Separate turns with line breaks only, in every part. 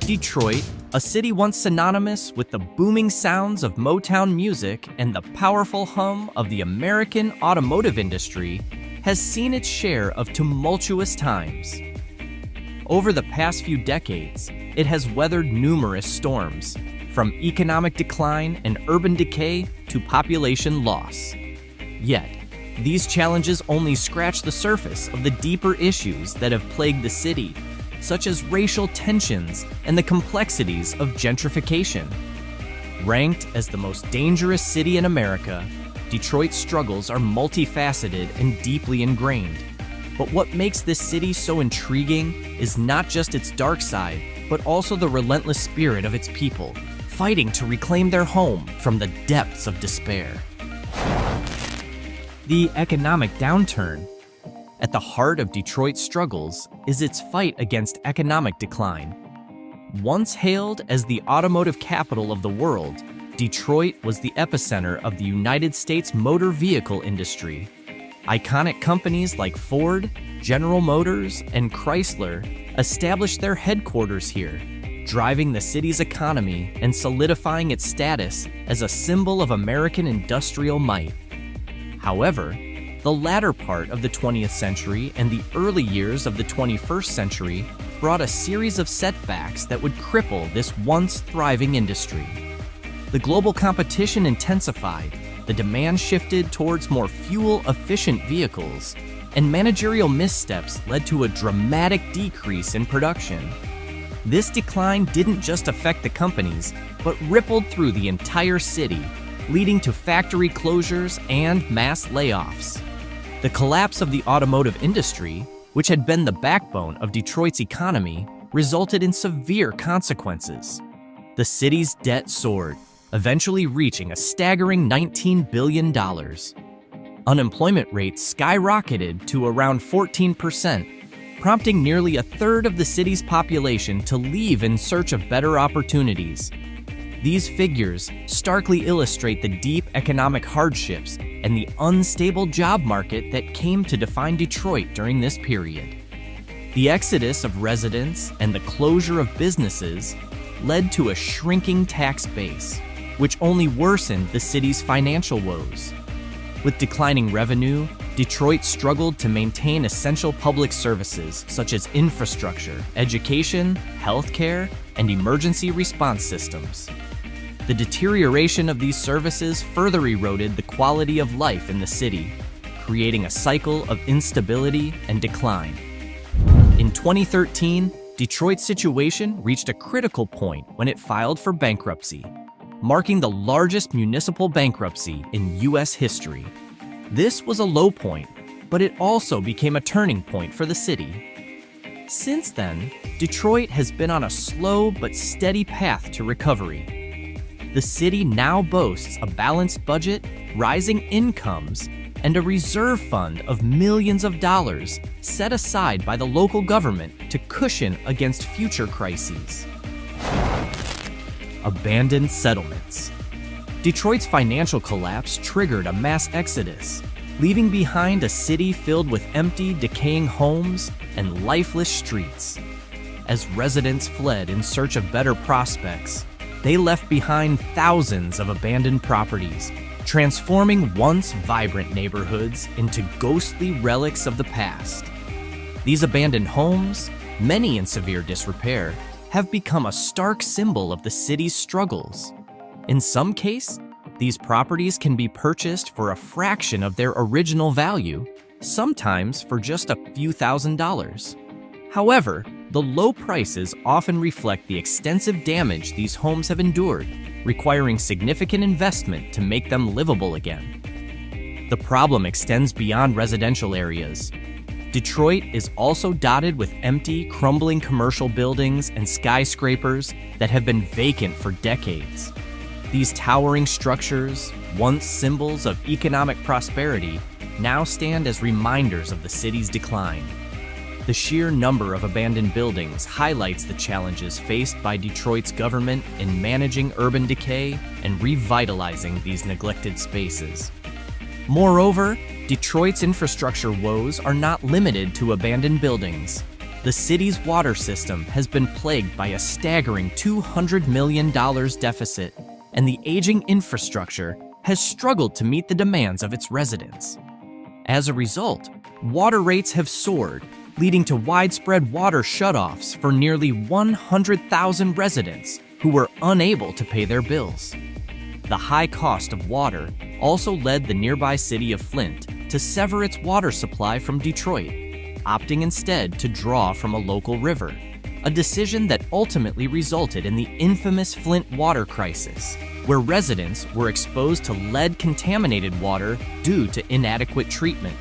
Detroit, a city once synonymous with the booming sounds of Motown music and the powerful hum of the American automotive industry, has seen its share of tumultuous times. Over the past few decades, it has weathered numerous storms, from economic decline and urban decay to population loss. Yet, these challenges only scratch the surface of the deeper issues that have plagued the city, such as racial tensions and the complexities of gentrification. Ranked as the most dangerous city in America, Detroit's struggles are multifaceted and deeply ingrained. But what makes this city so intriguing is not just its dark side, but also the relentless spirit of its people, fighting to reclaim their home from the depths of despair. The economic downturn. At the heart of Detroit's struggles is its fight against economic decline. Once hailed as the automotive capital of the world, Detroit was the epicenter of the United States motor vehicle industry. Iconic companies like Ford, General Motors, and Chrysler established their headquarters here, driving the city's economy and solidifying its status as a symbol of American industrial might. However, the latter part of the 20th century and the early years of the 21st century brought a series of setbacks that would cripple this once thriving industry. The global competition intensified, the demand shifted towards more fuel-efficient vehicles, and managerial missteps led to a dramatic decrease in production. This decline didn't just affect the companies, but rippled through the entire city, leading to factory closures and mass layoffs. The collapse of the automotive industry, which had been the backbone of Detroit's economy, resulted in severe consequences. The city's debt soared, eventually reaching a staggering $19 billion. Unemployment rates skyrocketed to around 14%, prompting nearly a third of the city's population to leave in search of better opportunities. These figures starkly illustrate the deep economic hardships and the unstable job market that came to define Detroit during this period. The exodus of residents and the closure of businesses led to a shrinking tax base, which only worsened the city's financial woes. With declining revenue, Detroit struggled to maintain essential public services such as infrastructure, education, healthcare, and emergency response systems. The deterioration of these services further eroded the quality of life in the city, creating a cycle of instability and decline. In 2013, Detroit's situation reached a critical point when it filed for bankruptcy, marking the largest municipal bankruptcy in U.S. history. This was a low point, but it also became a turning point for the city. Since then, Detroit has been on a slow but steady path to recovery. The city now boasts a balanced budget, rising incomes, and a reserve fund of millions of dollars set aside by the local government to cushion against future crises. Abandoned settlements. Detroit's financial collapse triggered a mass exodus, leaving behind a city filled with empty, decaying homes and lifeless streets. As residents fled in search of better prospects, they left behind thousands of abandoned properties, transforming once vibrant neighborhoods into ghostly relics of the past. These abandoned homes, many in severe disrepair, have become a stark symbol of the city's struggles. In some cases, these properties can be purchased for a fraction of their original value, sometimes for just a few $1,000s. However, the low prices often reflect the extensive damage these homes have endured, requiring significant investment to make them livable again. The problem extends beyond residential areas. Detroit is also dotted with empty, crumbling commercial buildings and skyscrapers that have been vacant for decades. These towering structures, once symbols of economic prosperity, now stand as reminders of the city's decline. The sheer number of abandoned buildings highlights the challenges faced by Detroit's government in managing urban decay and revitalizing these neglected spaces. Moreover, Detroit's infrastructure woes are not limited to abandoned buildings. the city's water system has been plagued by a staggering $200 million deficit, and the aging infrastructure has struggled to meet the demands of its residents. As a result, water rates have soared, leading to widespread water shutoffs for nearly 100,000 residents who were unable to pay their bills. The high cost of water also led the nearby city of Flint to sever its water supply from Detroit, opting instead to draw from a local river, a decision that ultimately resulted in the infamous Flint water crisis, where residents were exposed to lead-contaminated water due to inadequate treatment.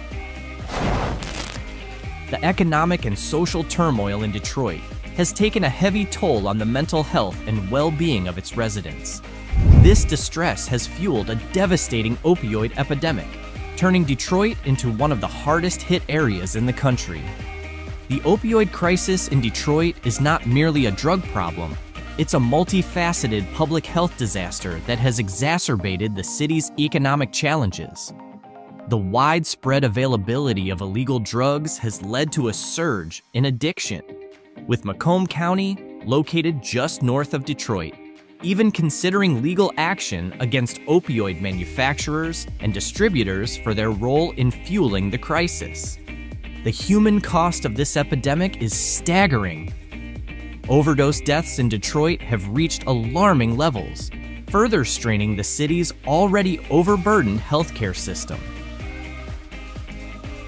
The economic and social turmoil in Detroit has taken a heavy toll on the mental health and well-being of its residents. This distress has fueled a devastating opioid epidemic, turning Detroit into one of the hardest-hit areas in the country. The opioid crisis in Detroit is not merely a drug problem, it's a multifaceted public health disaster that has exacerbated the city's economic challenges. The widespread availability of illegal drugs has led to a surge in addiction, with Macomb County, located just north of Detroit, even considering legal action against opioid manufacturers and distributors for their role in fueling the crisis. The human cost of this epidemic is staggering. Overdose deaths in Detroit have reached alarming levels, further straining the city's already overburdened healthcare system.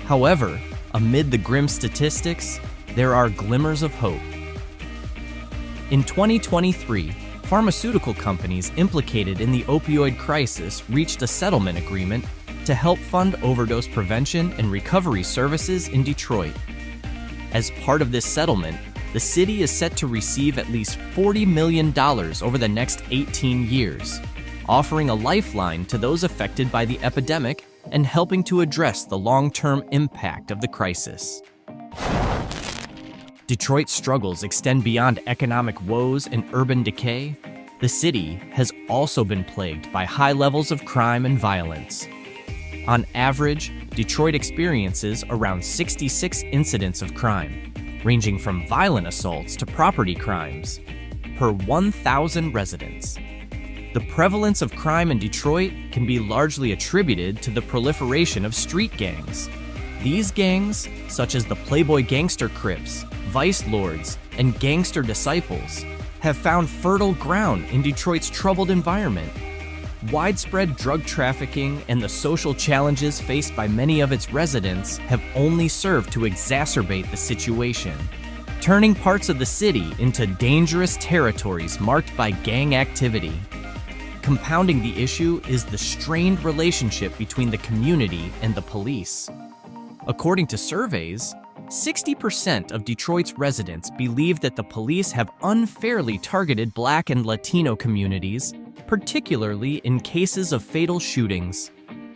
However, amid the grim statistics, there are glimmers of hope. In 2023, pharmaceutical companies implicated in the opioid crisis reached a settlement agreement to help fund overdose prevention and recovery services in Detroit. As part of this settlement, the city is set to receive at least $40 million over the next 18 years, offering a lifeline to those affected by the epidemic and helping to address the long-term impact of the crisis. Detroit's struggles extend beyond economic woes and urban decay. The city has also been plagued by high levels of crime and violence. On average, Detroit experiences around 66 incidents of crime, ranging from violent assaults to property crimes, per 1,000 residents. The prevalence of crime in Detroit can be largely attributed to the proliferation of street gangs. These gangs, such as the Playboy Gangster Crips, Vice Lords, and Gangster Disciples, have found fertile ground in Detroit's troubled environment. Widespread drug trafficking and the social challenges faced by many of its residents have only served to exacerbate the situation, turning parts of the city into dangerous territories marked by gang activity. Compounding the issue is the strained relationship between the community and the police. According to surveys, 60% of Detroit's residents believe that the police have unfairly targeted Black and Latino communities, particularly in cases of fatal shootings.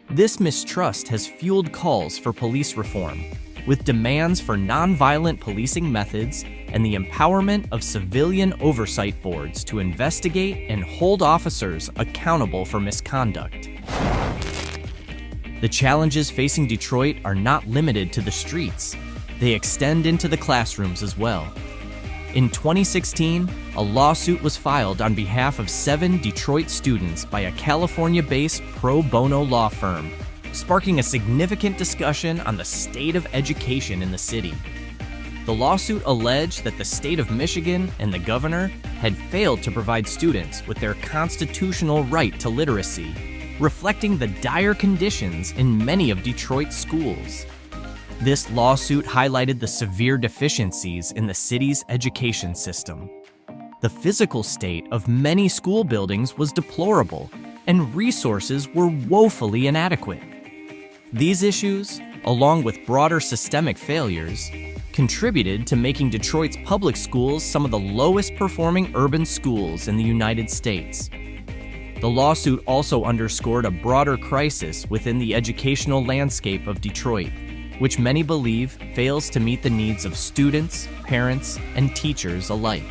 This mistrust has fueled calls for police reform, with demands for nonviolent policing methods and the empowerment of civilian oversight boards to investigate and hold officers accountable for misconduct. The challenges facing Detroit are not limited to the streets. They extend into the classrooms as well. In 2016, a lawsuit was filed on behalf of 7 Detroit students by a California-based pro bono law firm, sparking a significant discussion on the state of education in the city. The lawsuit alleged that the state of Michigan and the governor had failed to provide students with their constitutional right to literacy, reflecting the dire conditions in many of Detroit's schools. This lawsuit highlighted the severe deficiencies in the city's education system. The physical state of many school buildings was deplorable, and resources were woefully inadequate. These issues, along with broader systemic failures, contributed to making Detroit's public schools some of the lowest performing urban schools in the United States. The lawsuit also underscored a broader crisis within the educational landscape of Detroit, which many believe fails to meet the needs of students, parents, and teachers alike.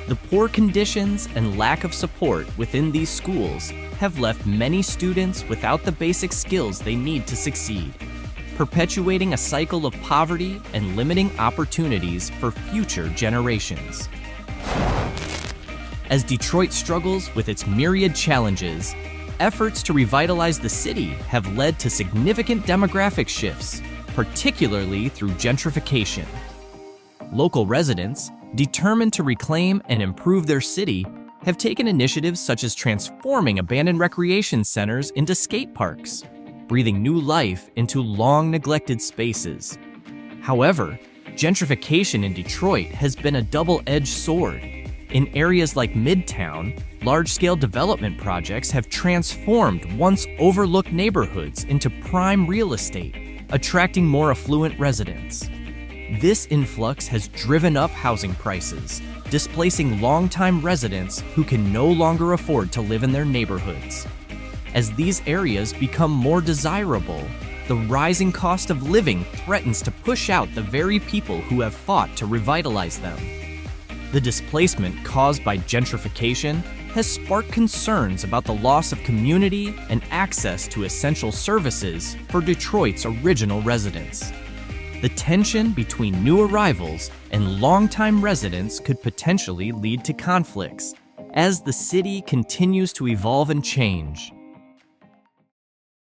The poor conditions and lack of support within these schools have left many students without the basic skills they need to succeed. perpetuating a cycle of poverty and limiting opportunities for future generations. As Detroit struggles with its myriad challenges, efforts to revitalize the city have led to significant demographic shifts, particularly through gentrification. Local residents, determined to reclaim and improve their city, have taken initiatives such as transforming abandoned recreation centers into skate parks, breathing new life into long-neglected spaces. However, gentrification in Detroit has been a double-edged sword. In areas like Midtown, large-scale development projects have transformed once overlooked neighborhoods into prime real estate, attracting more affluent residents. This influx has driven up housing prices, displacing longtime residents who can no longer afford to live in their neighborhoods. As these areas become more desirable, the rising cost of living threatens to push out the very people who have fought to revitalize them. The displacement caused by gentrification has sparked concerns about the loss of community and access to essential services for Detroit's original residents. The tension between new arrivals and longtime residents could potentially lead to conflicts as the city continues to evolve and change.